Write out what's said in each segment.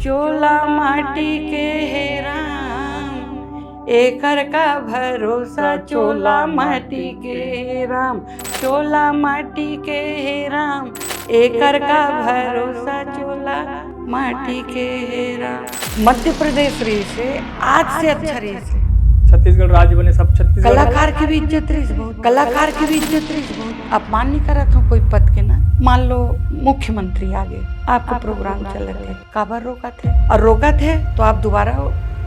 चोला माटी के हे राम, एकर का भरोसा चोला माटी के हे राम, चोला माटी के हे राम, एकर का भरोसा चोला माटी के हे राम। मध्य प्रदेश रही से आज से अच्छा रही से छत्तीसगढ़ राज्य बने सब छत्तीसगढ़ कलाकार की भी इज्जत रही बहुत, कलाकार की भी इज्जत रही बहुत। अपमान नहीं करत हूँ कोई पद के ना। मान लो मुख्यमंत्री आ गए, आपका प्रोग्राम चल रहे थे, काबर रोका थे? और रोका थे तो आप दोबारा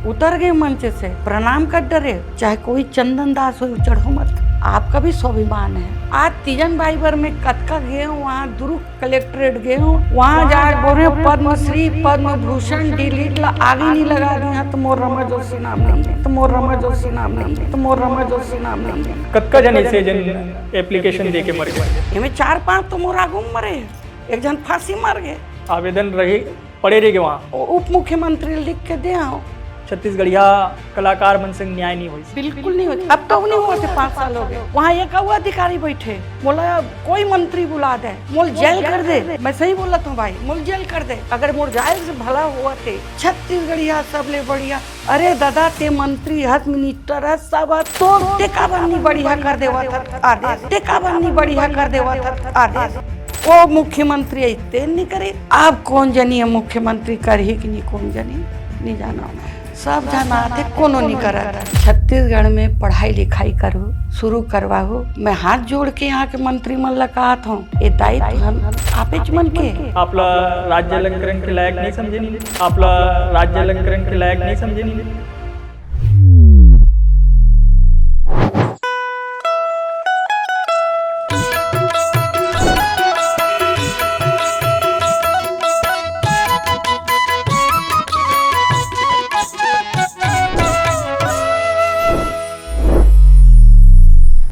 उतर गए मंच से, प्रणाम कर डरे। चाहे कोई चंदन दास हो, चढ़ो मत, आपका भी स्वाभिमान है। आज तीजन बाईबर में कतका गए हूँ, वहाँ दुर्ग कलेक्ट्रेट गए हूँ, वहाँ जाके बोल रहे पद्मश्री पद्म भूषण डिलीट आगे नहीं लगा दिया तो मोर रमा जोशी नाम नहीं है, तो मोर रमा जोशी नाम नहीं है, तो मोर रमा जोशी नाम नहीं है। कतका जन ऐसे जन एप्लीकेशन दे के मर गए? इनमें 4-5 तो मोर आगू मरे, एक जन फांसी मर गए। आवेदन रहे पड़े रहे वहाँ उप मुख्यमंत्री लिख के दे आओ। छत्तीसगढ़िया कलाकार मन संग न्याय नहीं हुई, बिल्कुल नहीं होती। अब तो नहीं हुआ थे, 5 साल हो गए। वहाँ एक अधिकारी बैठे, बोला कोई मंत्री बुला दे, मोल जेल कर दे। मैं सही बोला था भाई, मोल जेल कर दे। अगर मोर जायल से भला हुआ थे छत्तीसगढ़िया सबले बढ़िया। अरे दादा ते मंत्री हस मिनिस्टर है सब, तो टेका बन्नी बढ़िया कर देवा था आदेश, टेका बन्नी बढ़िया कर देवा था आदेश। वो मुख्यमंत्री इतने नहीं करे। अब कौन जनी है मुख्यमंत्री कर ही कि नहीं, कौन जनी नहीं जाना, सब जाना थे, कोनो नहीं करा। छत्तीसगढ़ में पढ़ाई लिखाई करो, शुरू करवाओ। मैं हाथ जोड़ के यहाँ के मंत्री मन ला कहत हूँ, ये दायित्व आपे मन के। आपला राज्य अलंकरण के लायक नहीं समझे नहीं, आपला राज्य अलंकरण के लायक नहीं समझे नहीं।